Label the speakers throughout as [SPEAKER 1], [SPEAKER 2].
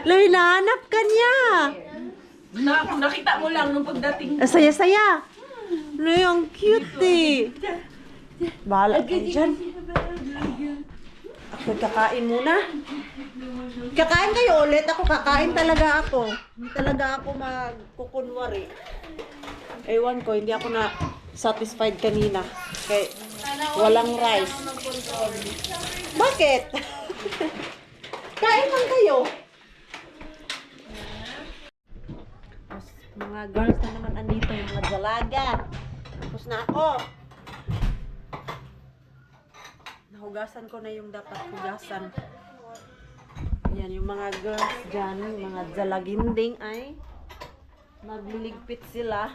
[SPEAKER 1] Loy, nahanap ka niya.
[SPEAKER 2] Nakita mo lang nung pagdating.
[SPEAKER 1] Saya-saya. Loy, ang cute eh. Bahala kayo dyan. Ako kakain muna. Kakain kayo ulit. Ako kakain talaga ako. Hindi talaga ako magkukunwari. Ewan ko, hindi ako na satisfied kanina. Kaya walang rice. Bakit? Kain lang kayo. Mga girls na naman andito, yung mga dalaga. Tapos na ako. Nahugasan ko na yung dapat hugasan. Ayan, yung mga girls dyan, yung mga dalaginding ay magliligpit sila.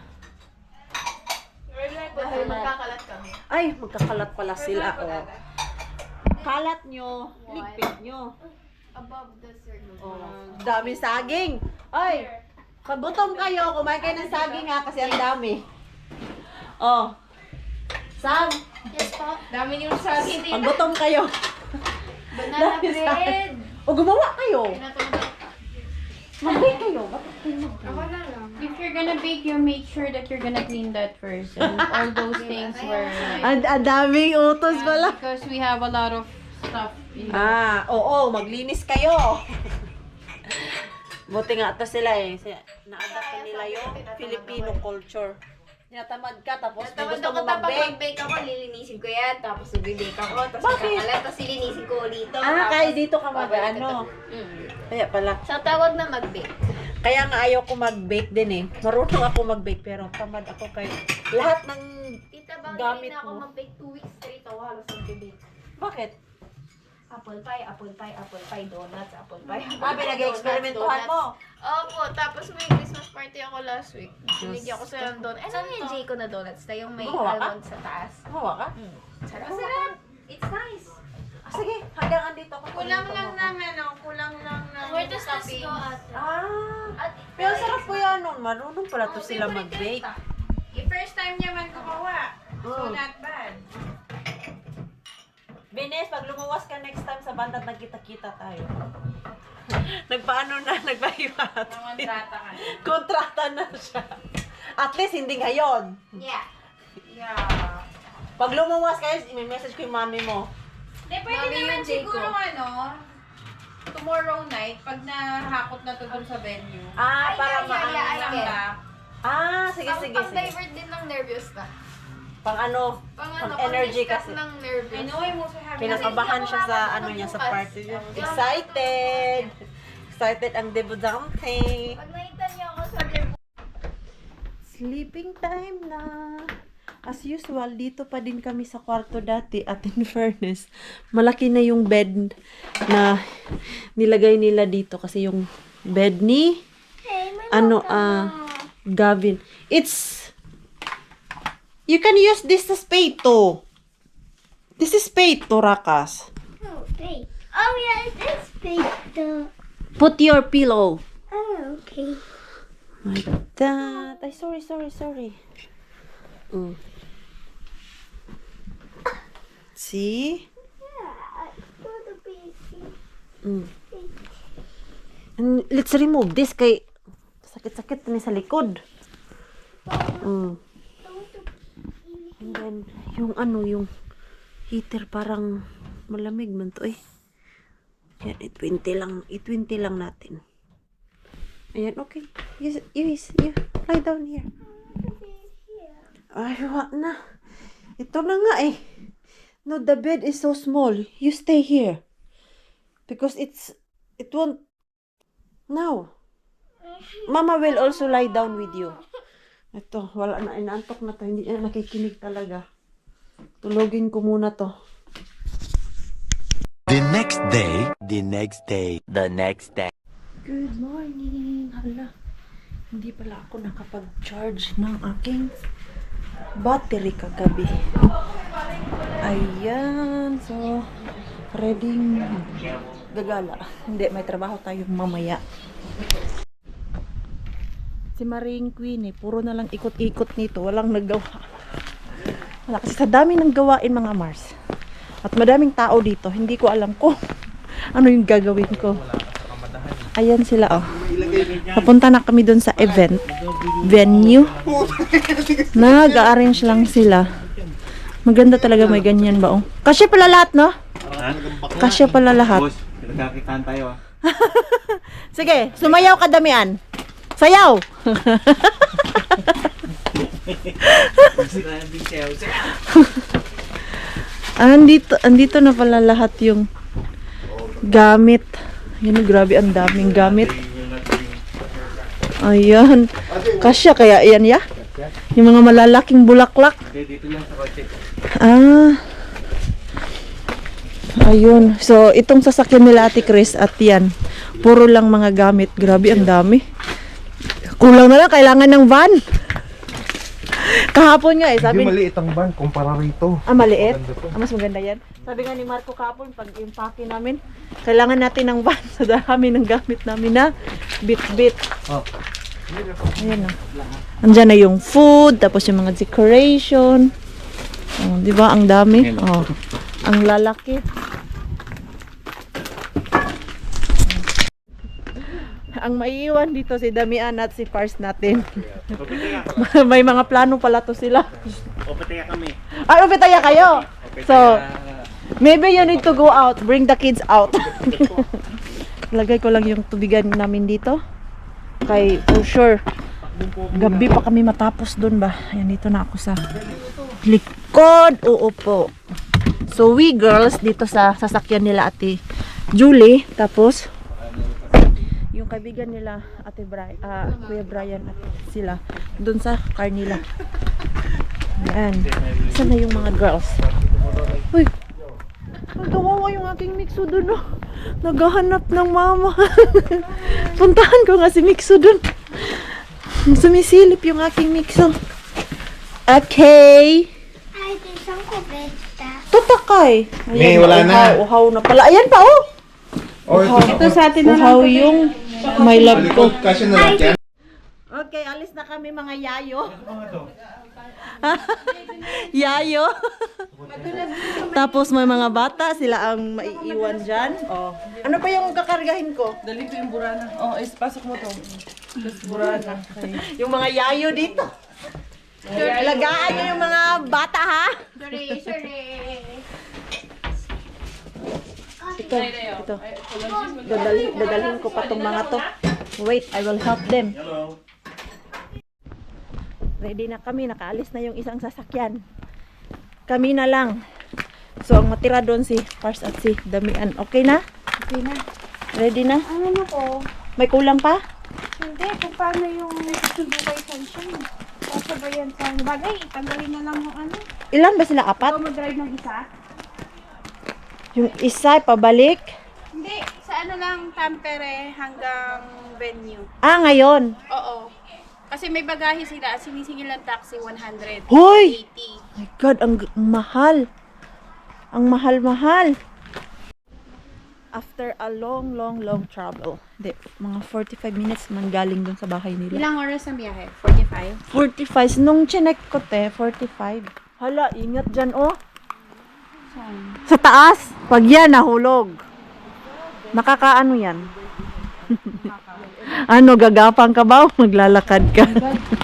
[SPEAKER 2] Dahil magkakalat kami.
[SPEAKER 1] Ay, magkakalat pala sila. Oh. Kalat nyo, ligpit nyo.
[SPEAKER 2] Above the circle.
[SPEAKER 1] Oh, dami saging. Ay, paggutom kayo, kumain kayo ng saging ha, kasi ang dami. Oh. Sam,
[SPEAKER 2] Yes po. Dami yung saging.
[SPEAKER 1] paggutom kayo.
[SPEAKER 2] Banana bread.
[SPEAKER 1] O gumawa kayo.
[SPEAKER 2] Pinatulog.
[SPEAKER 1] Mag-bake kayo. Bakit kayo mag-bake?
[SPEAKER 2] Ako na lang.
[SPEAKER 3] If you're gonna bake, you make sure that you're gonna clean that first. And all those things were like,
[SPEAKER 1] Ang daming utos pala.
[SPEAKER 3] because we have a lot of stuff in the
[SPEAKER 1] Oo, maglinis kayo. Buti nga ito sila eh. Na-adapt na nila yung Filipino culture. Tinatamad ka, tapos may
[SPEAKER 4] Tapos
[SPEAKER 1] gusto mo
[SPEAKER 4] kapag
[SPEAKER 1] mag-bake.
[SPEAKER 4] mag-bake ako, lilinisin ko yan. Tapos mag-bake ako. Tapos
[SPEAKER 1] Bakit?
[SPEAKER 4] magkakalat. Tapos lilinisin ko ulit.
[SPEAKER 1] Kaya dito ka mag-ano. Kaya pala.
[SPEAKER 4] So, tawag na mag-bake.
[SPEAKER 1] Kaya nga ayaw ko mag-bake din eh. Marunong ako mag-bake pero tamad ako kay lahat ng
[SPEAKER 4] Tita, bang
[SPEAKER 1] Gamit
[SPEAKER 4] hindi na ako
[SPEAKER 1] mo.
[SPEAKER 4] mag-bake 2 weeks straight. Ako halos mag-bake.
[SPEAKER 1] Bakit?
[SPEAKER 4] Apple pie, donuts, apple pie.
[SPEAKER 1] Pinag-experimentuhan mo.
[SPEAKER 4] Opo, tapos may Christmas party ako last week. Binigyan ko sila ng donuts. Ano yung Jayco na donuts? Na yung may
[SPEAKER 1] Gumawa ka?
[SPEAKER 4] almond sa taas.
[SPEAKER 1] Gumawa ka?
[SPEAKER 4] Sarap. Masarap. It's nice.
[SPEAKER 1] Sige, hanggang andito ako.
[SPEAKER 2] Kulang lang ng
[SPEAKER 4] Where does this go, ate? At
[SPEAKER 1] Pero sarap po yan nun. Marunong pala to sila mag-bake.
[SPEAKER 2] First time niya man gumawa. So, not bad.
[SPEAKER 1] Bines, pag lumuwas ka next time sa bandad, nagkita-kita tayo. Nagpaano na, nagpahiwat.
[SPEAKER 2] Mangontrata ka na.
[SPEAKER 1] Kontrata na siya. At least, hindi ngayon.
[SPEAKER 4] yeah.
[SPEAKER 2] Yeah.
[SPEAKER 1] Pag lumuwas kayo, may message ko yung mami mo.
[SPEAKER 2] Pwede
[SPEAKER 4] Mami
[SPEAKER 2] naman
[SPEAKER 4] yung Jayco.
[SPEAKER 2] siguro tomorrow night, pag nahakot na to dun sa venue.
[SPEAKER 1] Ah, para
[SPEAKER 4] yeah,
[SPEAKER 1] maano
[SPEAKER 4] yeah,
[SPEAKER 1] lang
[SPEAKER 4] yeah.
[SPEAKER 1] ba? Ah, sige, sige, sige.
[SPEAKER 4] Pang-divert din ng nervous na.
[SPEAKER 1] Pang ano, pang energy kasi.
[SPEAKER 4] ng nervous.
[SPEAKER 2] I know I'm also having
[SPEAKER 1] Pinakabahan siya sa ano niya, sa party niya. Excited! Excited ang debutante.
[SPEAKER 4] Pag nakita niyo ako sa nervous,
[SPEAKER 1] Sleeping time na. As usual, dito pa din kami sa kwarto dati. At in fairness, malaki na yung bed na nilagay nila dito. Kasi yung bed ni, Gavin. You can use this as peito. This is peito, Rakas.
[SPEAKER 5] Oh, fake. Oh, yeah, it is fake, though.
[SPEAKER 1] Put your pillow.
[SPEAKER 5] Oh, okay.
[SPEAKER 1] My God. Ay, sorry. See?
[SPEAKER 5] Go to baby.
[SPEAKER 1] And let's remove this kay sakit-sakit ni sa likod. And then, yung heater parang malamig man to eh. Yan, i-20 lang natin. Ayan, okay. You lie down here. Ay, wag na. Ito na nga eh. No, the bed is so small. You stay here. Because it won't. Now. Mama will also lie down with you. Ito, wala na. Inaantok na to. Hindi na nakikinig talaga. Tulogin ko muna to.
[SPEAKER 6] The next day.
[SPEAKER 1] Good morning. Hala. Hindi pala ako nakapag-charge ng aking battery kagabi. Ayan. So, ready gagala. Hindi, may trabaho tayo mamaya. Si Maring Queen eh, puro na lang ikot-ikot nito. Walang naggawa. Wala kasi sa dami ng gawain mga Mars. At madaming tao dito. Hindi ko alam kung ano yung gagawin ko. Ayan sila, oh. Papunta na kami dun sa venue. Nag-arrange lang sila. Maganda talaga may ganyan ba, oh. Kasya pala lahat, no? Kasya pala lahat.
[SPEAKER 6] Boss, pinagkakitaan tayo ah.
[SPEAKER 1] Sige, sumayaw ka damian. Sayaw! Andito na pala lahat yung gamit. Yan, grabe, ang daming gamit. Ayan. Kasya kaya yan, ya? Yung mga malalaking bulaklak.
[SPEAKER 6] Dito lang sa kotse.
[SPEAKER 1] Ah. Ayun. So, itong sasakyan nila Ate Chris at yan. Puro lang mga gamit. Grabe, ang dami. Kulang na lang, kailangan ng van. Kahapon nga eh, sabi...
[SPEAKER 7] Hindi maliit ang van kumpara rito.
[SPEAKER 1] Ah, maliit?
[SPEAKER 7] Maganda to.
[SPEAKER 1] Ah, mas maganda yan. Sabi nga ni Marco kahapon, pag impake namin, kailangan natin ng van sa dami ng gamit namin na bit-bit.
[SPEAKER 6] Oh.
[SPEAKER 1] Ayan na. Andyan na yung food, tapos yung mga decoration. Oh, di ba? Ang dami. Oh, ang lalaki. Ang maiiwan dito si Damian at si Pars natin. May mga plano pala to sila.
[SPEAKER 6] Opetaya kami.
[SPEAKER 1] Ah, upitaya kayo. So, maybe you need to go out. Bring the kids out. Lagay ko lang yung tubigan namin dito. Kay, for sure, gabi pa kami matapos dun ba? Ayan, dito na ako sa likod. Oo po. So, we girls, dito sa sasakyan nila Ate Julie. Tapos, yung kaibigan nila Ate Kuya Brian at sila dun sa car nila. Ayan. Saan na yung mga girls? Uy! Nagawawa yung aking Mixo dun, oh. Naghahanap ng mama. Puntahan ko nga si Mixo dun. Sumisilip yung aking Mixo. Okay.
[SPEAKER 5] Ay, isang kubeta.
[SPEAKER 1] Tutakay.
[SPEAKER 7] May, wala na.
[SPEAKER 1] Uhaw na pala. Ayan pa, oh.
[SPEAKER 7] Ito
[SPEAKER 3] sa atin na
[SPEAKER 1] Uhaw yung my love ko.
[SPEAKER 7] Kasi na lang yan.
[SPEAKER 1] Okay, alis na kami mga yayo. Yayo. Tapos may mga bata, sila ang maiiwan dyan. Oh. Ano pa yung kakargahin ko?
[SPEAKER 2] Dali ko yung burana. Oh, pasok mo to.
[SPEAKER 1] Burana. Yung mga yayo dito. Lagaan nyo yung mga bata, ha? Ito. Dadalhin ko pa tong mga to. Wait, I will help them. Ready na kami, nakaalis na yung isang sasakyan. Kami na lang. So, ang matira doon si Pars at si Damian. Okay na?
[SPEAKER 5] Okay na.
[SPEAKER 1] Ready na?
[SPEAKER 5] Ano ko?
[SPEAKER 1] May kulang pa?
[SPEAKER 5] Hindi, kung paano yung sundo kay Sunshine. Sasabayan sa bagay, tanggalin na lang yung ano.
[SPEAKER 1] Ilan ba sila? Apat?
[SPEAKER 5] Ikaw mag-drive ng isa?
[SPEAKER 1] Yung isa, pabalik?
[SPEAKER 2] Hindi, sa ano lang, Tampere hanggang venue.
[SPEAKER 1] Ah, ngayon.
[SPEAKER 2] Oo. Kasi may bagahe sila, sinisingil ng taxi 100.
[SPEAKER 1] Hoy!
[SPEAKER 2] 80.
[SPEAKER 1] My God, ang mahal. Ang mahal-mahal. After a long travel. Hindi, mga 45 minutes man galing dun sa bahay nila.
[SPEAKER 3] Ilang oras ang biyahe? 45?
[SPEAKER 1] 45. Nung chinek ko, 45. Hala, ingat dyan, oh. Sa taas. Pag yan, nahulog. Nakakaano yan? Ano, gagapang ka ba o maglalakad ka?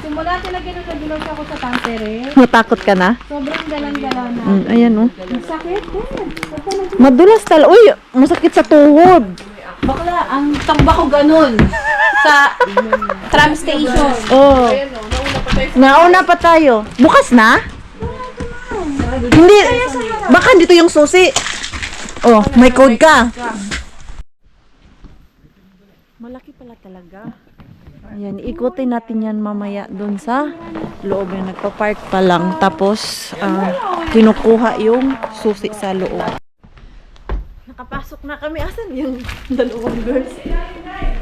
[SPEAKER 3] Simula talaga nung nadulas ako sa Tampere,
[SPEAKER 1] Matakot ka na?
[SPEAKER 3] sobrang galang-gala na.
[SPEAKER 1] Ayan, oh.
[SPEAKER 3] Sakit din.
[SPEAKER 1] Madulas talaga. Uy, masakit sa tuhod.
[SPEAKER 3] Bakla, ang tamba ko ganun. Sa tram station.
[SPEAKER 1] Oh. Nauna pa tayo. Bukas na? Hindi. Baka dito yung susi. Oh, may code ka. Malaki pala talaga. Ayan, ikutin natin yan mamaya doon sa loob. Yung nagpa-park pa lang. Tapos, kinukuha yung susi sa loob. Nakapasok na kami. Asan yung dalawang girls?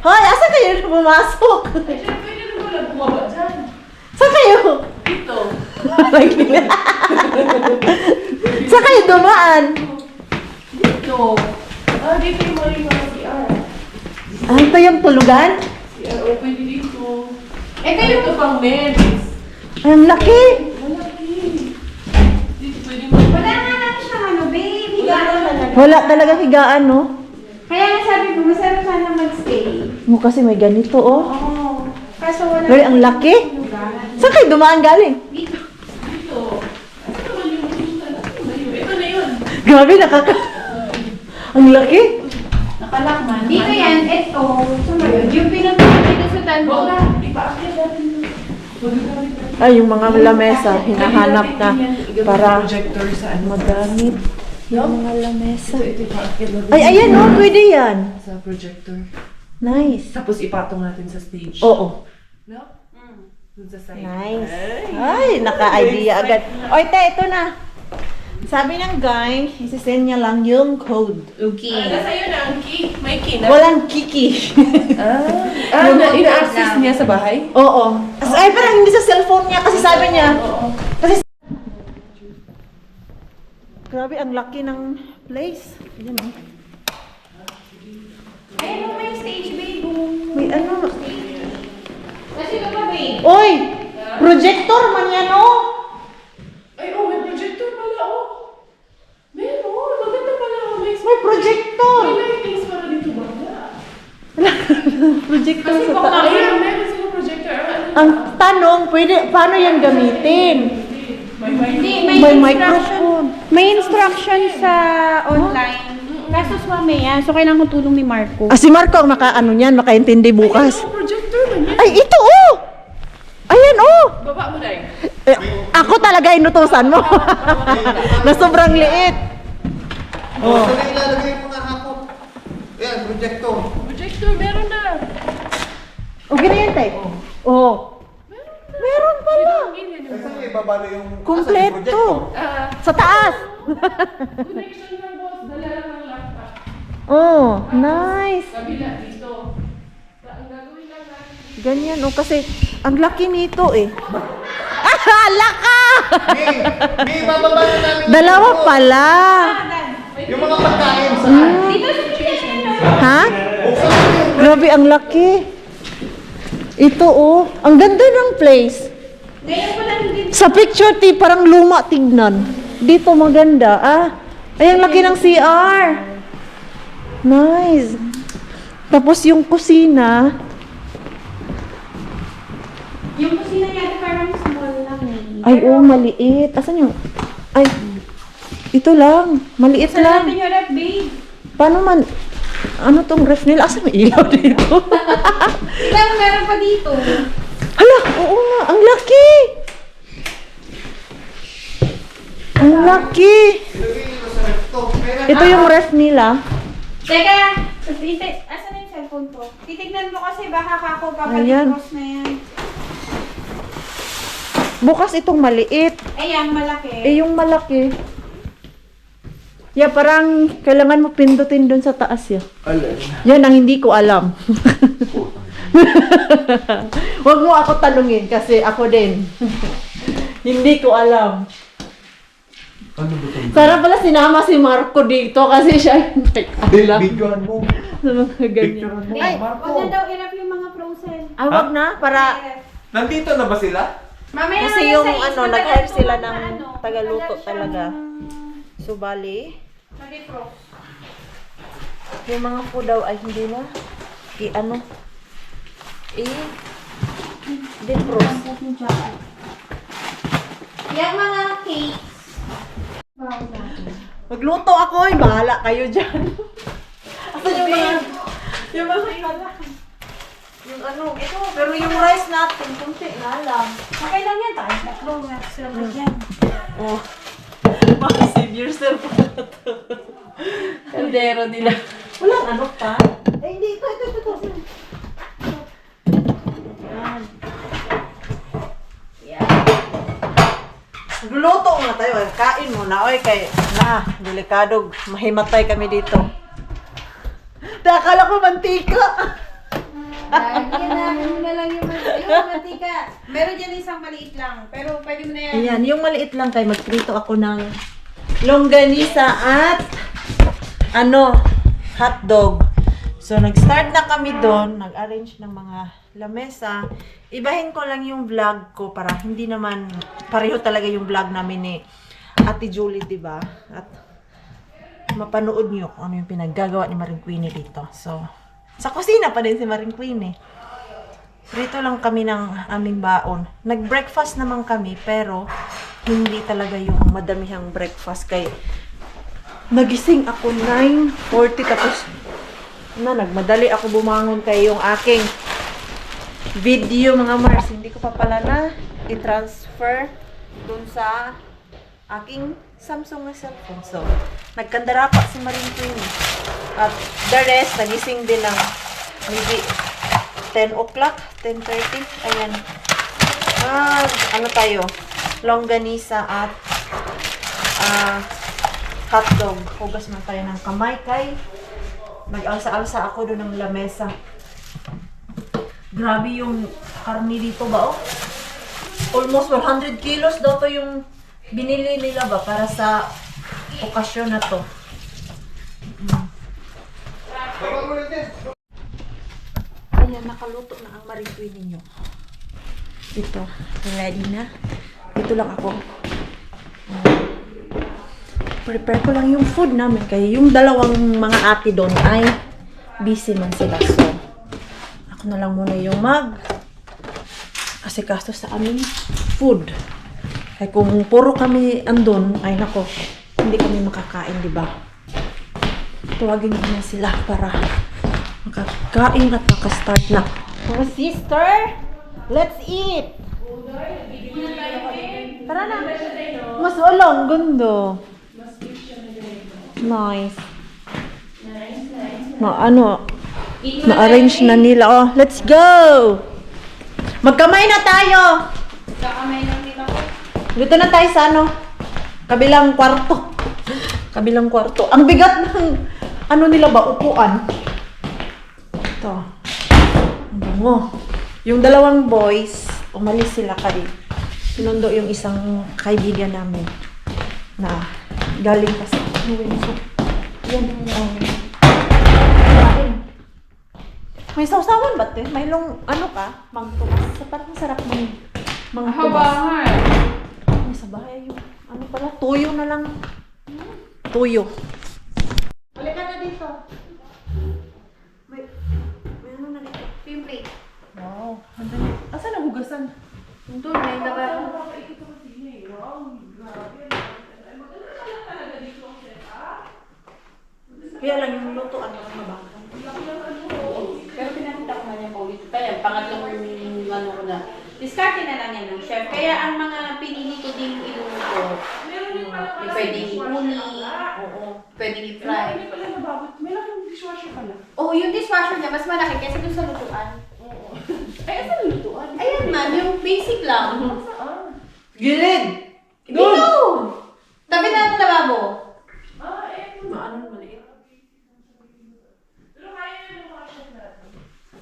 [SPEAKER 1] Hoy, asan kayo na pumasok? Saan kayo? Dito. Saan kayo dumaan?
[SPEAKER 2] Dito. Dito yung mga CR.
[SPEAKER 1] Ah, ito yung tulugan?
[SPEAKER 2] CR, pwede dito. Kayo ito pang men's.
[SPEAKER 1] Ay, ang laki.
[SPEAKER 2] Dito pwede mo.
[SPEAKER 5] Wala nga lang siya, ano, baby.
[SPEAKER 1] Wala talaga higaan, no?
[SPEAKER 5] Kaya nga sabi ko, masarap sana mag-stay.
[SPEAKER 1] Mo kasi may ganito, oh.
[SPEAKER 5] Oo. Kaso wala
[SPEAKER 1] Pero ang laki. Saan kayo dumaan galing?
[SPEAKER 5] dito.
[SPEAKER 1] Grabe, ang laki.
[SPEAKER 3] Nakalakman.
[SPEAKER 5] Dito yan, ito. Yung pinuntahan dito sa Tanbo.
[SPEAKER 1] Ay, yung mga lamesa, hinahanap na para magamit. Yung mga lamesa. Ay, ayan, oh, pwede yan.
[SPEAKER 8] Sa projector.
[SPEAKER 1] Nice.
[SPEAKER 8] Tapos ipatong natin sa stage.
[SPEAKER 1] Oo.
[SPEAKER 8] No? Dun sa side.
[SPEAKER 1] Nice. Ay, naka-idea agad. Oy, te, ito na. Sabi ng guy, isisend niya lang yung code.
[SPEAKER 3] Okay.
[SPEAKER 8] Sa'yo na ang key. May key na.
[SPEAKER 1] Walang kiki.
[SPEAKER 8] Ina-access niya sa bahay?
[SPEAKER 1] Oo. Ay, parang hindi sa cellphone niya kasi sabi niya. Kasi grabe, ang laki ng place. Ayan, oh.
[SPEAKER 5] Ayun mo may stage, babe.
[SPEAKER 1] May ano.
[SPEAKER 5] Kasi ito pa, babe.
[SPEAKER 1] Oy! Projector man yan, oh!
[SPEAKER 8] Ay, oh, may projector pala, oh. Meron, maganda pala.
[SPEAKER 1] May projector!
[SPEAKER 8] lightings para dito ba?
[SPEAKER 1] Projector sa taas.
[SPEAKER 8] Ayun, meron sila projector.
[SPEAKER 1] Ang tanong, paano yan gamitin?
[SPEAKER 5] Hindi,
[SPEAKER 1] May microphone.
[SPEAKER 5] May instruction sa online. Kaso swami yan. So, kailangan ko tulong ni Marco.
[SPEAKER 1] Ah, si Marco ang makaano niyan, makaintindi bukas.
[SPEAKER 8] Projector man yan.
[SPEAKER 1] Ay, ito, oh! Ayan, oh!
[SPEAKER 8] Baba mo na eh.
[SPEAKER 1] Ako talaga inutusan mo. Na sobrang liit.
[SPEAKER 7] Oh. Saan ilalagay yung mga hakot? Ayan, projector.
[SPEAKER 8] Projector, meron na.
[SPEAKER 1] Okay na yan, tay? Oo. Meron pala.
[SPEAKER 7] Saan yung ibabalo yung...
[SPEAKER 1] Kompleto. Sa taas.
[SPEAKER 8] Connection ng boss, dala lang ng laptop.
[SPEAKER 1] Oh, nice.
[SPEAKER 8] Kabila dito. Ang gagawin lang natin.
[SPEAKER 1] Ganyan, oh, kasi ang laki nito, eh. Ah, laka!
[SPEAKER 7] May ibabalo namin yung...
[SPEAKER 1] Dalawa pala.
[SPEAKER 7] Yung mga pagkain saan?
[SPEAKER 1] Ha? Grabe, ang laki. Ito, oh. Ang ganda ng place.
[SPEAKER 5] Ngayon ko lang din.
[SPEAKER 1] Sa picture, parang luma tignan. Dito maganda, ah. Ay, ang laki ng CR. Nice. Tapos yung kusina.
[SPEAKER 5] Yung kusina niya parang small lang eh.
[SPEAKER 1] Ay, oh, maliit. Asan yung... Ay, ito lang. Maliit
[SPEAKER 5] Saan
[SPEAKER 1] lang.
[SPEAKER 5] natin yung rep, babe?
[SPEAKER 1] Paano man... Ano tong ref nila? Asan may ilaw dito?
[SPEAKER 5] Ilang meron pa dito?
[SPEAKER 1] Hala, oo nga. Ang laki. Ang laki. Ito yung ref nila.
[SPEAKER 5] Teka! Asan na yung cellphone ko? Titignan mo kasi baka kako
[SPEAKER 1] Ayan.
[SPEAKER 5] papalitos na yan.
[SPEAKER 1] Bukas itong maliit.
[SPEAKER 5] Ayan, malaki.
[SPEAKER 1] Eh, yung malaki. Yeah, parang kailangan mo pindutin doon sa taas yan. Yan ang hindi ko alam. Huwag mo ako tanungin kasi ako din. Hindi ko alam.
[SPEAKER 7] Ano ba ito?
[SPEAKER 1] Sana pala sinama si Marco dito kasi siya yung alam.
[SPEAKER 7] Videoan mo.
[SPEAKER 1] Sa mga ganyan.
[SPEAKER 7] Picturean mo.
[SPEAKER 5] Ay, huwag na daw i-rep yung mga frozen.
[SPEAKER 1] Ah, wag na. Para...
[SPEAKER 6] Nandito na ba sila?
[SPEAKER 5] Mamaya
[SPEAKER 1] Kasi
[SPEAKER 5] na
[SPEAKER 1] yung
[SPEAKER 5] sa
[SPEAKER 1] ano,
[SPEAKER 5] isla,
[SPEAKER 1] nag-hire sila
[SPEAKER 5] nagtulong
[SPEAKER 1] ng
[SPEAKER 5] na ano,
[SPEAKER 1] tagaluto
[SPEAKER 5] nag-hire siya
[SPEAKER 1] talaga.
[SPEAKER 5] ng-
[SPEAKER 1] So, bali,
[SPEAKER 5] Mag-defrost.
[SPEAKER 1] yung mga food daw ay hindi na i-ano, i-defrost.
[SPEAKER 5] Yung mga cakes.
[SPEAKER 1] Magluto ako, bahala kayo dyan. Asan yung mga yung ano, ito, pero yung rice natin, kunti na lang.
[SPEAKER 5] Okay lang yan, tayo. Tatlo nga sila yan.
[SPEAKER 1] Oh. Baka save yourself pa na to. Kaldero nila. Walang ano pa? Eh, hindi. Ito. Yan. Luto nga tayo. Kain muna. Oy, kay na, delikado. Mahimatay kami dito. Akala ko mantika.
[SPEAKER 5] Lagyan na lang yung mantika. Meron dyan isang maliit lang. Pero pwede mo na yan.
[SPEAKER 1] Ayan, yung maliit lang kay magprito ako ng longganisa at hotdog. So, nag-start na kami doon, nag-arrange ng mga lamesa. Ibahin ko lang yung vlog ko para hindi naman pareho talaga yung vlog namin ni Ate Julie, 'di ba? At mapanood nyo kung ano yung pinaggagawa ni Maring Queenie dito. So, sa kusina pa din si Maring Queenie. Dito lang kami ng aming baon. Nag-breakfast naman kami, pero hindi talaga yung madamihang breakfast. Kaya nagising ako 9:40 tapos nagmadali ako bumangon kay yung aking video mga Mars. Hindi ko pa pala na i-transfer dun sa aking Samsung na cellphone. So, nagkandara pa si Maring Queenie. At the rest, nagising din ng maybe 10 o'clock, 10:30. Ayan. Ano tayo? Longganisa at hotdog. Hugas na tayo ng kamay kay nag-alsa-alsa ako doon ng lamesa. Grabe yung karni dito ba, oh? Almost 100 kilos daw to yung binili nila ba para sa okasyon na to. Ayan, nakaluto na ang Maring Queenie ninyo. Ito, ready na. Ito lang ako. Prepare ko lang yung food namin. Kaya yung dalawang mga ate doon ay busy man sila. So, ako na lang muna yung asikaso sa aming food. Kaya kung puro kami andun, ay nako, hindi kami makakain, di ba? Tuwagin ko na sila para makakain at makastart na. Oh, sister! Let's eat! Tara na! Mas walang gundo. Nice. Na-arrange na nila. Oh, let's go! Magkamay na tayo!
[SPEAKER 3] Kakamay lang nila ko.
[SPEAKER 1] Dito na tayo sa kabilang kwarto. Kabilang kwarto. Ang bigat ng nila ba? Upuan. Ito. Ang bango. Yung dalawang boys, umalis sila kay sinundo yung isang kaibigan namin na galing pa sa yan yung may sausawan ba ito? May mangtubas. Parang sarap ng mangtubas. May sa bahay yung pala, tuyo na lang. Tuyo. Halika na dito. May na dito.
[SPEAKER 3] Yung plate.
[SPEAKER 1] Wow. Asan ang hugasan?
[SPEAKER 3] Doon, may labaro.
[SPEAKER 1] Kaya lang yung lutoan ng mabakan.
[SPEAKER 3] Pero pinakita ko na niya pa ulit. Kaya, pangatlong ko na. Diskarte na lang yan ng chef. Kaya ang mga pinili ko din iluto. Pwedeng uni. Oo. Pwedeng i-fry.
[SPEAKER 8] May lang dishwasher pala.
[SPEAKER 3] Oo, yung dishwasher niya, mas malaki kaysa dun sa lutuan.
[SPEAKER 8] Ay, asan lutuan?
[SPEAKER 3] Ayan man, yung basic lang.
[SPEAKER 1] Gilid!
[SPEAKER 3] Dito! Tabi na ang lababo.
[SPEAKER 1] Maano maliit?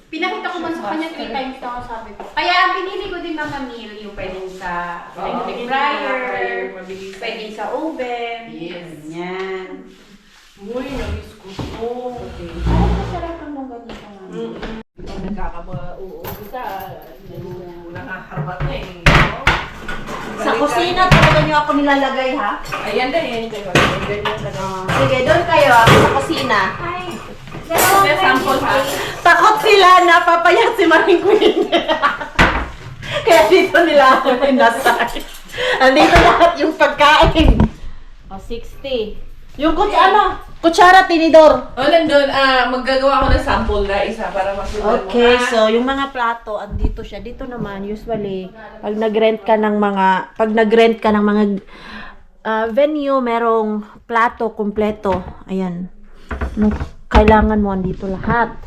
[SPEAKER 3] Pinakita ko man sa kanya 3 times na ako sabi ko. Kaya ang pinili ko din mga meal, yung pwedeng sa electric fryer, pwedeng sa oven.
[SPEAKER 8] Yes.
[SPEAKER 3] Yan.
[SPEAKER 8] Uy, nabis ko to.
[SPEAKER 3] Ay, masarap ang mga ganito nga.
[SPEAKER 8] Pag nagkakauubusa, nakaharbat na eh.
[SPEAKER 1] Sa kusina talaga niyo ako nilalagay, ha?
[SPEAKER 8] Ayan na yan.
[SPEAKER 1] Sige, doon kayo, ako sa kusina.
[SPEAKER 8] May sample ha.
[SPEAKER 1] Takot sila na papayat si Maring Queenie. Kaya dito nila ako pinasay. Andito lahat yung pagkain. O, 60. Yung kutsara, tinidor.
[SPEAKER 8] O, nandun, maggagawa ko ng sample na isa para masunod mo.
[SPEAKER 1] Okay, so yung mga plato, andito siya. Dito naman, usually, pag nag-rent ka ng mga venue, merong plato kumpleto. Ayan. Kailangan mo andito lahat.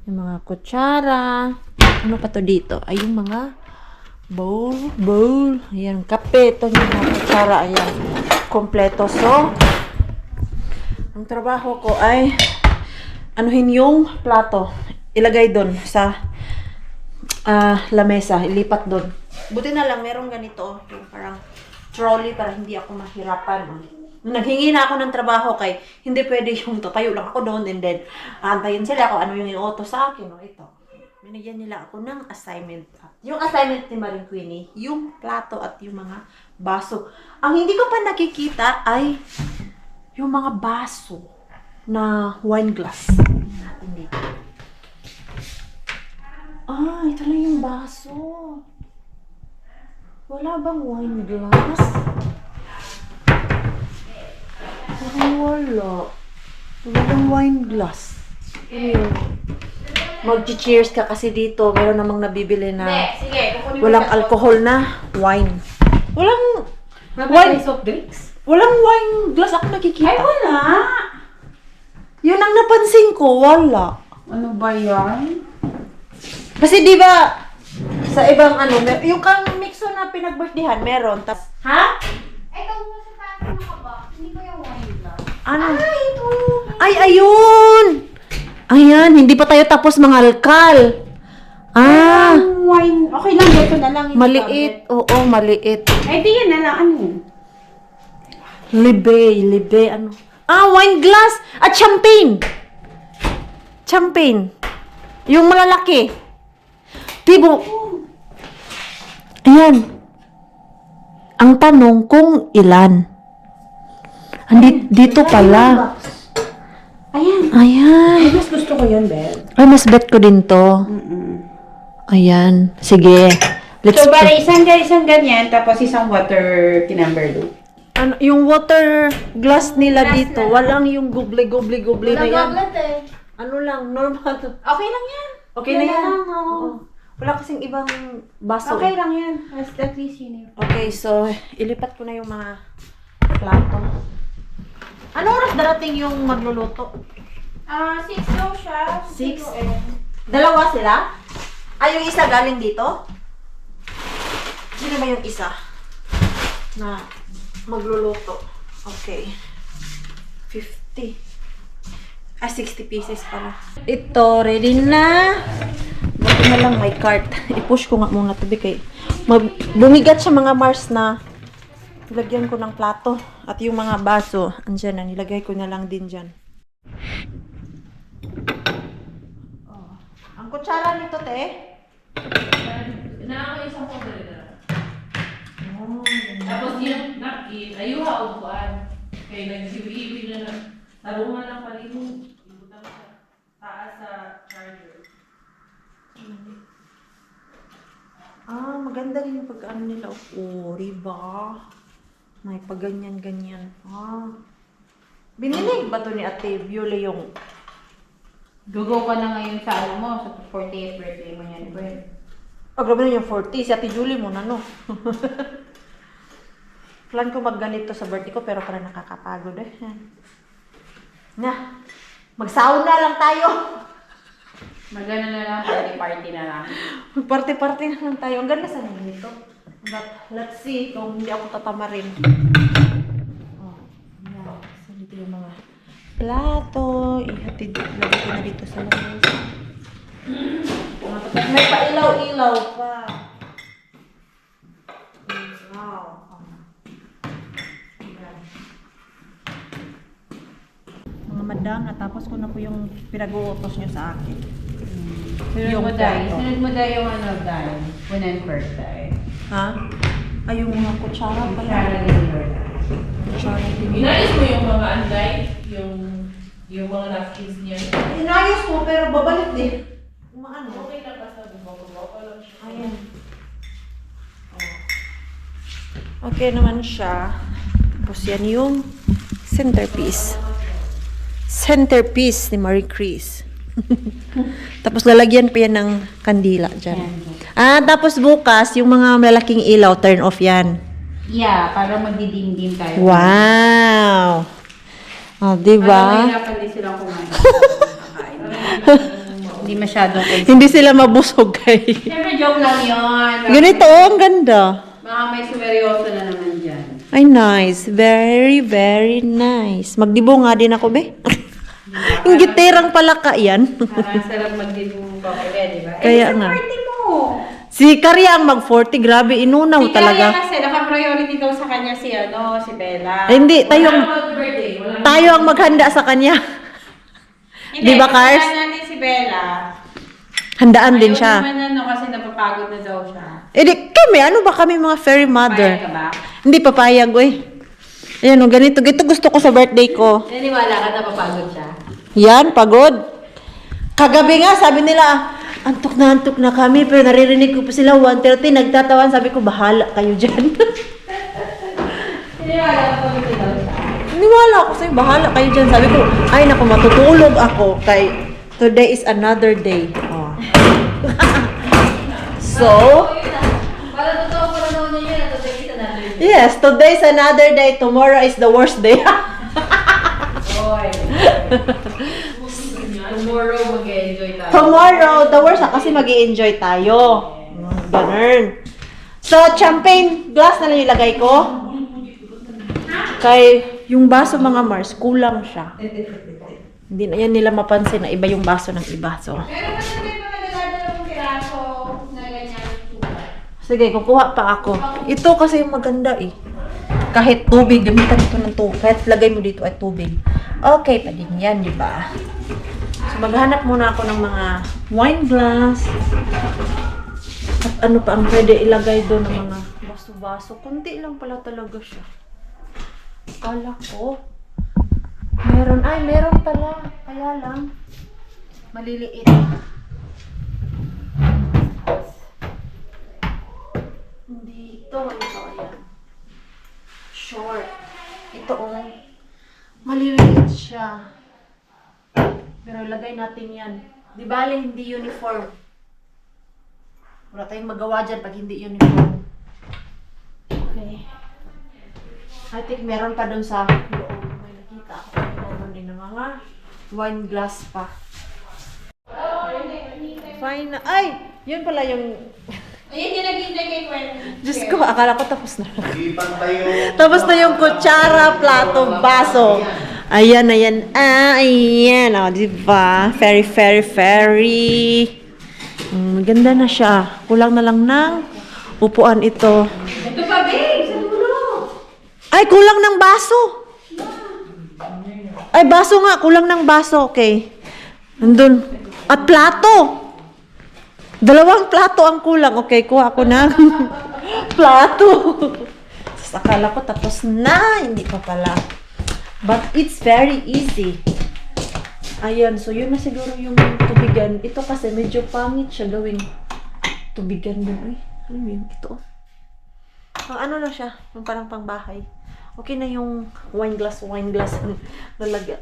[SPEAKER 1] Yung mga kutsara. Ano pa to dito? Ay, yung mga bowl. Ayan, kape. Ito yung mga kutsara. Ayan, kumpleto. So, ang trabaho ko ay anuhin yung plato. Ilagay doon sa lamesa. Ilipat doon. Buti na lang, merong ganito. Yung parang trolley para hindi ako mahirapan. Naghingi na ako ng trabaho kay hindi pwede yung tatayo lang ako doon and then aantayin sila kung ano yung iutos sa akin. O, ito. Binigyan nila ako ng assignment. Yung assignment ni Maring Queenie, yung plato at yung mga baso. Ang hindi ko pa nakikita ay yung mga baso na wine glass. Natin dito. Ah, ito lang yung baso. Wala bang wine glass? Parang wala. Wala bang wine glass? Ano yun? Mag-cheers ka kasi dito. Meron namang nabibili na
[SPEAKER 3] Sige, kukunin mo
[SPEAKER 1] walang
[SPEAKER 3] siya.
[SPEAKER 1] alcohol na wine. Walang
[SPEAKER 3] Wine soft drinks?
[SPEAKER 1] walang wine glass ako nakikita.
[SPEAKER 3] Ay, wala.
[SPEAKER 1] Yun ang napansin ko, wala.
[SPEAKER 3] Ano ba yan?
[SPEAKER 1] Kasi di ba sa ibang ano, yung kang mixo na pinag-birthdayhan, meron.
[SPEAKER 3] Ha?
[SPEAKER 4] Ito mo sa taas ng box. Hindi ko yung wine glass.
[SPEAKER 1] Ano? Ay, ayun! Ayan, hindi pa tayo tapos mangalkal. Ah,
[SPEAKER 3] Wine. Okay lang, ito na lang. yung
[SPEAKER 1] maliit. Oo, maliit.
[SPEAKER 3] tablet. Ay, di yan na lang. Ano?
[SPEAKER 1] Libe, ano? Ah, wine glass! At champagne! Champagne. Yung malalaki. Tibo. Ayan. Ang tanong kung ilan. Dito pala.
[SPEAKER 3] Ayan.
[SPEAKER 1] Ayan.
[SPEAKER 3] Ay, mas gusto ko yun, Bel.
[SPEAKER 1] Ay, mas bet ko din to. Ayan. Sige. Let's
[SPEAKER 3] So, bali, isang ganyan, tapos isang water kinamberlo.
[SPEAKER 1] ano, yung water glass nila dito, walang yung gubli na yan.
[SPEAKER 4] eh.
[SPEAKER 1] Ano lang, normal.
[SPEAKER 3] Okay lang yan.
[SPEAKER 1] Okay na yan.
[SPEAKER 3] lang, oo.
[SPEAKER 1] Oo. Wala kasing ibang baso.
[SPEAKER 3] Okay
[SPEAKER 1] eh.
[SPEAKER 3] lang yan. At least yun yun.
[SPEAKER 1] Okay, so, ilipat ko na yung mga plato. Ano oras darating yung magluluto?
[SPEAKER 3] 6 daw siya.
[SPEAKER 1] 6? Dalawa sila? Ay, yung isa galing dito? Sino ba yung isa? Na magluluto. Okay. 50. 60 pieces pala. Ito, ready na. Buti na lang may cart. I-push ko nga muna ito. Kay bumigat siya mga Mars na nilagyan ko ng plato. At yung mga baso, andyan na. Nilagay ko na lang din dyan. Oh. Ang kutsara nito, te.
[SPEAKER 8] Nakakaisang ko talaga. Tapos yung napkin, ayuha o buwan. Kaya nag-ibig na tarungan ng palihog. Ibutang sa taas sa charger.
[SPEAKER 1] Ah, maganda rin yung pag-ano nila. Oh, riba. May pag-ganyan-ganyan. Ah. Binilig ba to ni Ate Viola yung...
[SPEAKER 3] Gugo ka na ngayon sa ano mo, sa 40th birthday mo yan, Bel.
[SPEAKER 1] Oh, grabe na yung 40. Si Ate Julie mo na, no? Plan ko magganito sa birthday ko, pero parang nakakapagod eh. Na, mag-sauna lang tayo.
[SPEAKER 3] Magano na lang, party-party na lang.
[SPEAKER 1] Party-party na lang tayo. Ang ganda sa nito. But, let's see kung hindi ako tatamarin. Oh, yan. So, dito yung mga plato. Ihatid, lagay ko na dito sa labas. May pailaw-ilaw pa. Wow. Yan. Mga madam, natapos ko na po yung pinag-uutos nyo sa akin.
[SPEAKER 3] Sunod mo dahil. Sunod mo dahil yung ano dahil. Unang first dahil.
[SPEAKER 1] Ha? Ay, yung mga kutsara pala.
[SPEAKER 3] Kutsara din yun.
[SPEAKER 1] Kutsara din.
[SPEAKER 8] Inayos mo yung mga anday, yung mga napkins niya.
[SPEAKER 1] Inayos ko, pero babalik din. Umaano?
[SPEAKER 8] Okay lang basta bumababa lang siya.
[SPEAKER 1] Ayan. Okay naman siya. Tapos yan yung centerpiece. Centerpiece ni Marie Chris. Tapos lalagyan pa yan ng kandila dyan. Ah, tapos bukas, yung mga malaking ilaw, turn off yan.
[SPEAKER 3] Yeah, para magdidim-dim tayo.
[SPEAKER 1] Wow! Oh,
[SPEAKER 3] Para
[SPEAKER 1] diba?
[SPEAKER 3] mahirapan din silang kumain. Hindi masyadong
[SPEAKER 1] Hindi sila mabusog kay.
[SPEAKER 3] Siyempre, joke lang yun.
[SPEAKER 1] Ganito, oh, ang ganda.
[SPEAKER 3] Baka may seryoso na naman dyan.
[SPEAKER 1] Ay, nice. Very, very nice. Magdibo nga din ako, be. Yung giterang palaka yan.
[SPEAKER 3] Parang sarap magdidim pa ulit, di ba?
[SPEAKER 1] Kaya
[SPEAKER 3] sa
[SPEAKER 1] nga.
[SPEAKER 3] party mo.
[SPEAKER 1] Si Karya ang mag-40. Grabe, inunaw
[SPEAKER 3] Si Kaya
[SPEAKER 1] talaga.
[SPEAKER 3] kasi, naka-priority daw sa kanya si Bella.
[SPEAKER 1] Ay, hindi, tayo
[SPEAKER 8] Birthday, wala
[SPEAKER 1] tayo ang maghanda sa kanya.
[SPEAKER 3] Hindi,
[SPEAKER 1] Di ba, Cars?
[SPEAKER 3] kaya natin si Bella.
[SPEAKER 1] Handaan din
[SPEAKER 3] Ayaw
[SPEAKER 1] siya.
[SPEAKER 3] naman ano, kasi napapagod na daw siya.
[SPEAKER 1] Eh di, kami, ano ba kami mga fairy mother?
[SPEAKER 3] Payag ka ba?
[SPEAKER 1] Hindi papayag, oy. Ayan, oh, ganito. Ganito gusto ko sa birthday ko.
[SPEAKER 3] Naniwala ka na papagod siya?
[SPEAKER 1] Yan, pagod. Kagabi nga, sabi nila, antok na kami, pero naririnig ko pa sila 1:30, nagtatawan, sabi ko, bahala kayo dyan.
[SPEAKER 3] Naniwala ka papagod daw siya?
[SPEAKER 1] Niwala ako sa'yo, bahala kayo dyan. Sabi ko, ay naku, matutulog ako, kay today is another day. Oh. So,
[SPEAKER 3] Para totoo pa naman niya yun, today is another day.
[SPEAKER 1] yes, today's another day, tomorrow is the worst day.
[SPEAKER 3] Oy. Tomorrow mag-enjoy tayo.
[SPEAKER 1] Tomorrow, the worst kasi mag-i-enjoy tayo. Ganun. So, champagne glass na lang yung lagay ko. Kay yung baso mga Mars, kulang siya. Hindi na yan nila mapansin na iba yung baso ng iba. So,
[SPEAKER 2] Pero kasi may mga nagdadalawang piraso na ganyan sukat.
[SPEAKER 1] sige, kukuha pa ako. Ito kasi yung maganda eh. Kahit tubig, gamitan ito ng tubig. Kahit lagay mo dito ay tubig. Okay pa din yan, di ba? So, maghanap muna ako ng mga wine glass. At ano pa ang pwede ilagay doon ng mga baso-baso. Kunti lang pala talaga siya. Kala ko. Meron. Ay, meron pala. Kaya lang. Maliliit. Hindi. Ito. Ayan. Short. Ito, oh. Maliliit siya. Pero ilagay natin yan. Di bale, hindi uniform. Wala tayong magawa dyan pag hindi uniform. Okay. I think meron pa dun sa loob. May nakita ako. Meron din ng mga wine glass pa. Fine na. Ay! Yun pala yung...
[SPEAKER 2] Ayun yung naghihintay kay Gwen.
[SPEAKER 1] Diyos ko, akala ko tapos na.
[SPEAKER 7] Ipan tayo.
[SPEAKER 1] Tapos na yung kutsara, plato, baso. Ayan, ayan. Ah, ayan. O, diba? Very, very, very. Maganda na siya. Kulang na lang ng upuan ito.
[SPEAKER 2] Ito pa, babe! Sa dulo!
[SPEAKER 1] Ay, kulang ng baso. Ay, baso nga. Kulang ng baso. Okay. Nandun. At plato. 2 plato ang kulang. Okay, kuha ko ng plato. Tapos akala ko tapos na. Hindi pa pala. But it's very easy. Ayan. So, yun na siguro yung tubigan. Ito kasi medyo pangit siya gawing tubigan dun. Uy, ano yun? Ito. Ano na siya? Yung parang pangbahay. Okay na yung wine glass.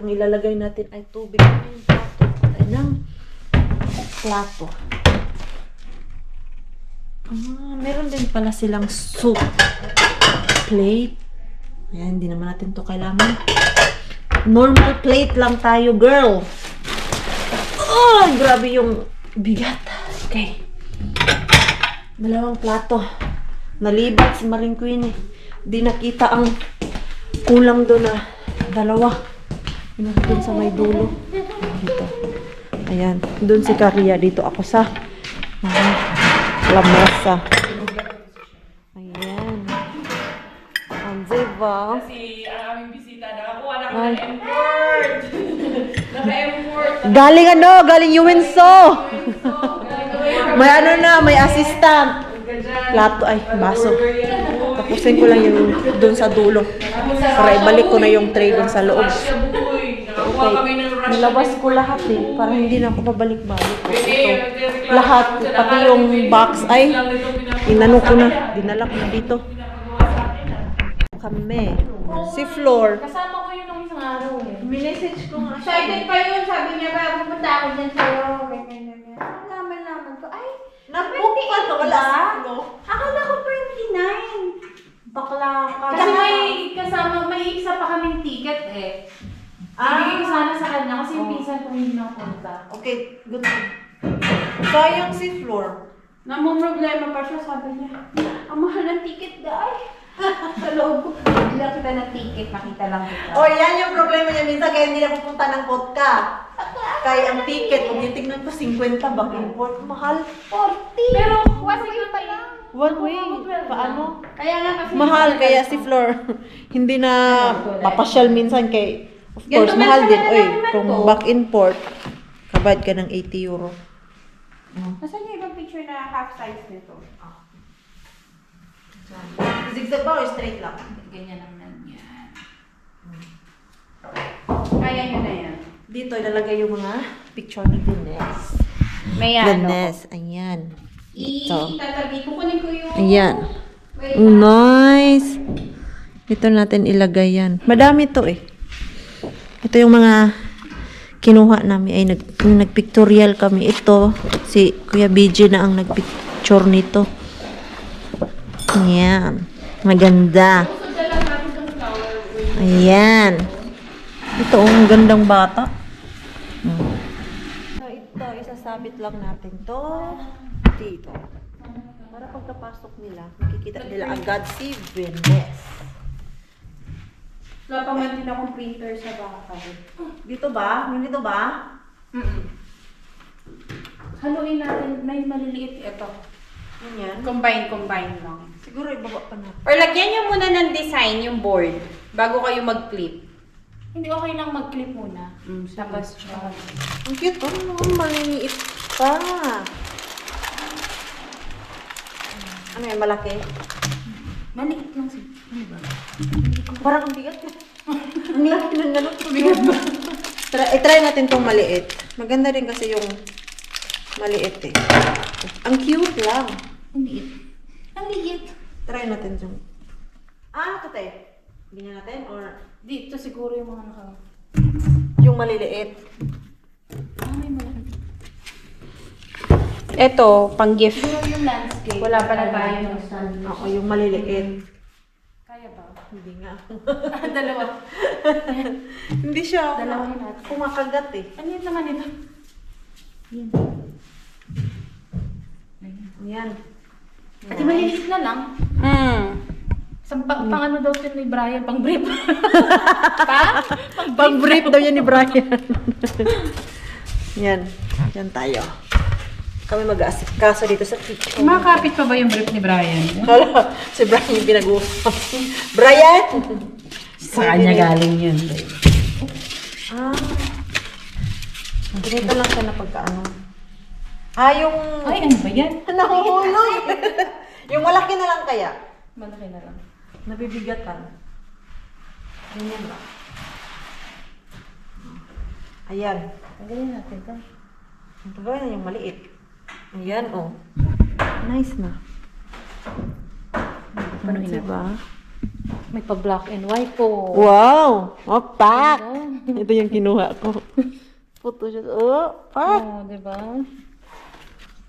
[SPEAKER 1] Nilalagay natin ay tubig. Yung plato. Ay, ng plato. Meron din pala silang soup plate. Ayan, hindi naman natin to kailangan. Normal plate lang tayo, girl. Oh, grabe yung bigat. Okay. 2 plato. Nalibat si Maring Queen eh. Di nakita ang kulang doon na 2. Yun doon sa may dulo. Dito. Ayan. Doon si Caria. Dito ako sa lamesa. Ayan. Ang diba?
[SPEAKER 8] Kasi ang aming bisita nakakuha na ako ng import. Naka-import.
[SPEAKER 1] Galing galing UNSO. May ano na, may assistant. Plato, ay, baso. Tapusin ko lang yung doon sa dulo. Para ibalik ko na yung tray doon sa loob.
[SPEAKER 8] Nakakuha kami ng rush.
[SPEAKER 1] Nilabas ko lahat eh. Para hindi na ako pabalik-balik. Ito. Lahat. Pati yung box. Ay, inano ko na. Dinala ko na dito. Kami. Si Floor.
[SPEAKER 3] Kasama ko yun nung isang araw eh.
[SPEAKER 1] Minessage ko nga.
[SPEAKER 2] Excited pa yun. Sabi niya ba, pupunta ako dyan sa'yo. Ganyan. Naman ko. Ay,
[SPEAKER 1] Nabook pa to. Wala si Flo.
[SPEAKER 2] akala ko 29. Bakla ka.
[SPEAKER 3] Kasi may kasama, may isa pa kaming ticket eh. Ibigay ko sana sa kanya kasi yung pinsan ko hindi nakapunta.
[SPEAKER 1] Okay, good. Sayang si Floor.
[SPEAKER 2] Namumroblema pa siya, sabi niya. Ang mahal ng ticket, guys. Sa loob ko, bigla kita ng ticket, makita lang kita.
[SPEAKER 1] O, yan yung problema niya. Minsan kaya hindi na pupunta ng vodka. Kaya ang ticket, kung titignan ko 50 back and forth, mahal. 40.
[SPEAKER 2] Pero, wasig pa lang.
[SPEAKER 1] One way. Paano?
[SPEAKER 2] Kaya nga kasi...
[SPEAKER 1] Mahal, kaya si Floor. Hindi na papasyal minsan kay... Of course,
[SPEAKER 2] Ganito
[SPEAKER 1] mahal
[SPEAKER 2] man
[SPEAKER 1] din.
[SPEAKER 2] sana
[SPEAKER 1] Oy,
[SPEAKER 2] naman
[SPEAKER 1] kung
[SPEAKER 2] to.
[SPEAKER 1] back and forth, kabayad ka ng 80 euro.
[SPEAKER 2] Nasaan yung ibang picture na half size nito?
[SPEAKER 1] Zigzag ba o straight lang?
[SPEAKER 3] Ganyan naman yan. Kaya nyo na yan.
[SPEAKER 1] Dito ilalagay yung mga picture ni Ganes.
[SPEAKER 3] May ano.
[SPEAKER 1] Ganes, ayan. Ito.
[SPEAKER 3] Itatabi. Kukunin ko yung...
[SPEAKER 1] Ayan.
[SPEAKER 3] Wait.
[SPEAKER 1] Nice. Ito natin ilagay yan. Madami to eh. Ito yung mga kinuha namin. Ay, nagpictorial kami. Ito, si Kuya BJ na ang nagpicture nito. Ayan. Maganda. Ayan. Ito, ang gandang bata. So, ito, isasabit lang natin to dito. Para pagkapasok nila, makikita nila agad si Venus.
[SPEAKER 3] Wala pa man din akong printer sa bahay.
[SPEAKER 1] Dito ba? Yung dito ba?
[SPEAKER 3] Haluin natin. May maliliit ito.
[SPEAKER 1] Yan.
[SPEAKER 3] Combine lang.
[SPEAKER 1] Siguro ibaba pa natin.
[SPEAKER 3] Or lagyan nyo muna ng design yung board bago kayo mag-clip.
[SPEAKER 5] Hindi, okay lang mag-clip muna.
[SPEAKER 3] Tapos,
[SPEAKER 1] Ang cute, oh. Maliliit pa. Ano yan, malaki?
[SPEAKER 5] Maliit lang siya.
[SPEAKER 1] Parang ang bigat. Ang laki ng ganun. Bigat ba? Try natin tong maliit. Maganda rin kasi yung maliit eh. Ang cute lang.
[SPEAKER 5] Ang liit. Ang liit.
[SPEAKER 1] Try natin yung... ito tayo. Ganyan natin or
[SPEAKER 5] Dito siguro yung mga naka...
[SPEAKER 1] yung maliliit.
[SPEAKER 5] May malaki.
[SPEAKER 3] ito, pang gift.
[SPEAKER 5] Siguro yung landscape.
[SPEAKER 3] Wala pa na tayo ng sun.
[SPEAKER 1] Oo, yung maliliit.
[SPEAKER 5] Kaya ba?
[SPEAKER 1] Hindi nga.
[SPEAKER 5] Dalawa.
[SPEAKER 1] Hindi siya.
[SPEAKER 5] Dalawahin natin.
[SPEAKER 1] Kumakagat eh.
[SPEAKER 5] Ano yun naman ito?
[SPEAKER 1] Yan.
[SPEAKER 5] At maliliit na lang. Pang ano daw ito ni Brian? Pang brief.
[SPEAKER 1] Pag-brief daw yan ni Brian. Yan. Yan tayo. Kami mag-aasikaso dito sa picture.
[SPEAKER 3] Makakapit pa ba yung brief ni Brian?
[SPEAKER 1] Hala, si Brian yung pinag-uusap. Brian!
[SPEAKER 3] Sa kanya galing yun.
[SPEAKER 1] Ganito lang siya na pagkaano. Yung...
[SPEAKER 5] Ay, ano ba yan?
[SPEAKER 1] Nahuhulog! Yung malaki na lang kaya.
[SPEAKER 5] Malaki na lang.
[SPEAKER 1] Nabibigatan. Ganyan ba? Ayan.
[SPEAKER 5] Tanggalin natin ito.
[SPEAKER 1] Ang gawin na yung maliit. Ayan, oh. Nice na.
[SPEAKER 5] Panuhin natin.
[SPEAKER 1] Diba?
[SPEAKER 5] May pa-black and white po.
[SPEAKER 1] Wow! Oh, pack! Ito yung kinuha ko. Photo shoot. Oh, pack!
[SPEAKER 5] Oh, diba?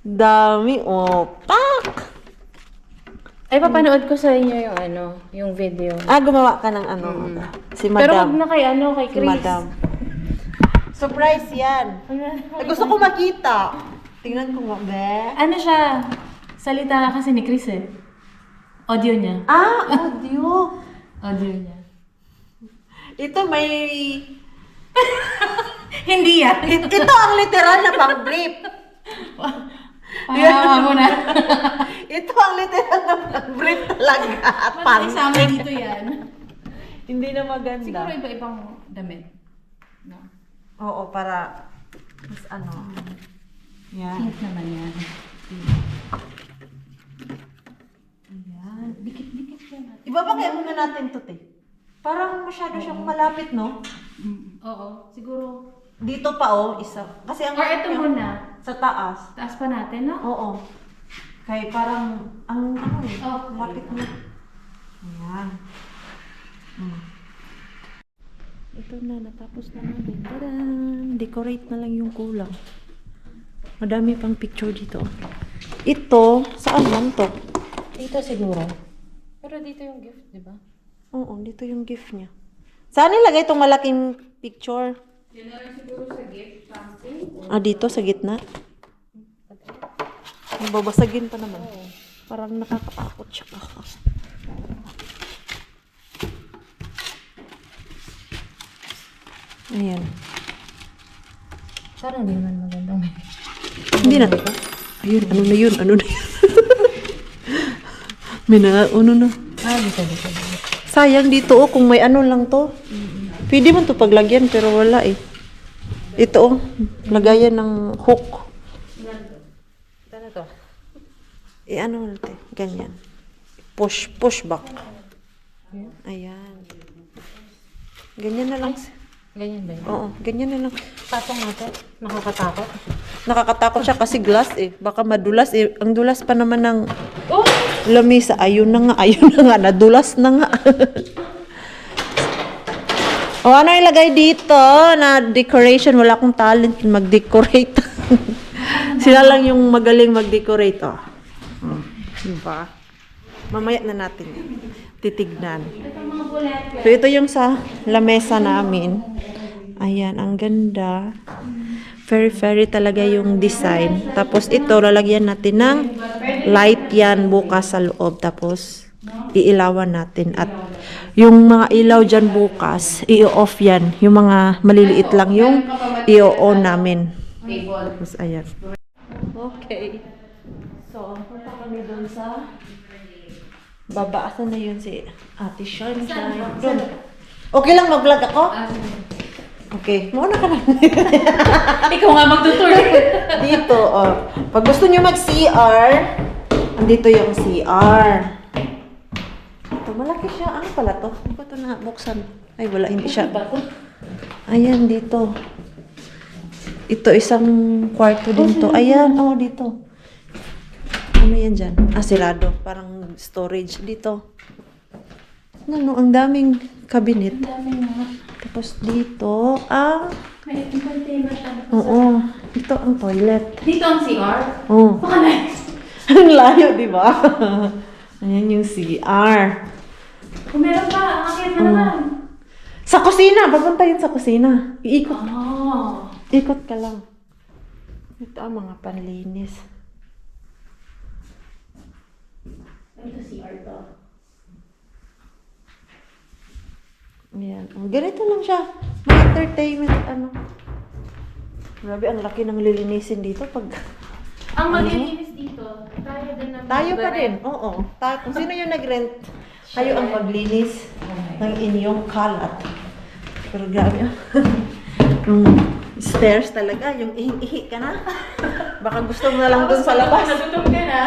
[SPEAKER 1] Dami. Oh, pack!
[SPEAKER 5] Ay, papanood ko sa inyo yung ano, yung video.
[SPEAKER 1] Gumawa ka ng ano. Si Madam.
[SPEAKER 5] Pero wag na kay ano, kay
[SPEAKER 1] Si
[SPEAKER 5] Chris.
[SPEAKER 1] Madam. Surprise yan. Gusto ko makita. Tingnan ko nga, be.
[SPEAKER 5] Ano siya? Salita kasi ni Chris eh. Audio niya.
[SPEAKER 1] Audio.
[SPEAKER 5] Audio niya.
[SPEAKER 1] Ito may...
[SPEAKER 5] Hindi yan.
[SPEAKER 1] Ito ang literal na pang-brief.
[SPEAKER 5] Pahama mo na.
[SPEAKER 1] Ito ang literal na pang-brief talaga. At pang
[SPEAKER 5] Isama dito yan.
[SPEAKER 1] Hindi na maganda.
[SPEAKER 5] Siguro iba-ibang damit. No?
[SPEAKER 1] Oo, para... Mas ano... Yan.
[SPEAKER 5] Cute naman yan.
[SPEAKER 1] Ayan.
[SPEAKER 5] Dikit-dikit yan.
[SPEAKER 1] Ibabagay muna natin to, te. Parang masyado siyang malapit, no?
[SPEAKER 5] Oo, siguro.
[SPEAKER 1] Dito pa, oh, isa. Kasi ang...
[SPEAKER 5] Or ito muna.
[SPEAKER 1] Sa taas.
[SPEAKER 5] Taas pa natin, no?
[SPEAKER 1] Oo. Kaya parang... Ang ano eh.
[SPEAKER 5] Oh,
[SPEAKER 1] Lapit mo. Ayan. Ito na, natapos na natin. Tadaan! Decorate na lang yung kulang. Madami pang picture dito. Ito, saan lang to?
[SPEAKER 5] Dito siguro. Pero dito yung gift, di ba?
[SPEAKER 1] Oo, dito yung gift niya. Saan nilagay itong malaking picture?
[SPEAKER 3] Yan na lang siguro sa gift, something.
[SPEAKER 1] Dito sa gitna. Babasagin pa naman. Parang nakakatakot siya. Ayan.
[SPEAKER 5] Parang hindi naman magandang.
[SPEAKER 1] Hindi na. Ayun, ano na yun? Ano na yun? May na, ano na.
[SPEAKER 5] Dito.
[SPEAKER 1] Sayang dito, oh, kung may ano lang to. Pwede man to paglagyan, pero wala eh. Ito, oh, lagayan ng hook.
[SPEAKER 5] Ano to?
[SPEAKER 1] Ano natin, ganyan. Push back. Ayan. Ganyan na lang.
[SPEAKER 3] Ganyan ba yun?
[SPEAKER 1] Oo, ganyan na lang.
[SPEAKER 3] Patong natin. Nakakatakot.
[SPEAKER 1] Nakakatakot siya kasi glass eh. Baka madulas eh. Ang dulas pa naman ng
[SPEAKER 3] Oh!
[SPEAKER 1] lamisa. Ayun na nga. Nadulas na nga. O, ano ilagay dito na decoration? Wala akong talent mag-decorate. Sila lang yung magaling mag-decorate. Oh. Diba? Mamaya na natin titignan. So, ito yung sa lamesa namin. Ayan, ang ganda. Very talaga yung design. Tapos ito, lalagyan natin ng light yan bukas sa loob. Tapos, iilawan natin. At yung mga ilaw dyan bukas, i-off yan. Yung mga maliliit lang yung i-on namin.
[SPEAKER 3] Table.
[SPEAKER 1] Tapos, ayan. Okay. So, punta kami doon sa baba. Asan na yun si Ate Sunshine? Doon. Okay lang mag-vlog ako? Okay. Mauna ka na.
[SPEAKER 3] Ikaw nga magtutur.
[SPEAKER 1] Dito, oh. Pag gusto nyo mag-CR, andito yung CR. Ito, malaki siya. Ano pala to? Ano ba ito na buksan? Ay, wala. Hindi siya. Ayan, dito. Ito, isang kwarto din to. Ayan, oh, dito. Ano yan dyan? Ah, sirado. Parang storage dito. Ano, ang daming cabinet. Tapos dito,
[SPEAKER 3] May container siya.
[SPEAKER 1] oo. Ito ang toilet.
[SPEAKER 3] Dito ang CR.
[SPEAKER 1] Oh.
[SPEAKER 3] Baka nice.
[SPEAKER 1] Ang layo, di ba? Ayan yung CR.
[SPEAKER 3] Kung meron pa, akit na naman.
[SPEAKER 1] Sa kusina. Papunta yun sa kusina. Iikot.
[SPEAKER 3] Oh.
[SPEAKER 1] Ikot ka lang. Ito ang mga panlinis.
[SPEAKER 3] Ito CR to.
[SPEAKER 1] Ayan. Oh, ganito lang siya. May entertainment, ano. Grabe, ang laki ng lilinisin dito pag...
[SPEAKER 3] Ang maglilinis dito, tayo din naman.
[SPEAKER 1] Tayo pa din. Oo. Kung sino yung nag-rent, kayo ang maglinis ng inyong kalat. Pero grabe, oh. Yung stairs talaga, yung ihi ka na. Baka gusto mo na lang dun sa labas.
[SPEAKER 3] Nagutom ka na.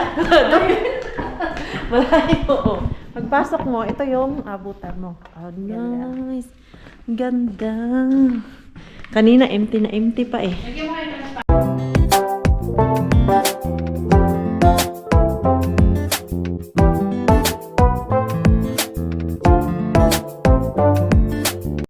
[SPEAKER 1] Malayo, oo. Pagpasok mo, ito yung abutan mo. Oh, nice. Ganda. Kanina, empty na empty pa eh.
[SPEAKER 3] Lagyan mo kayo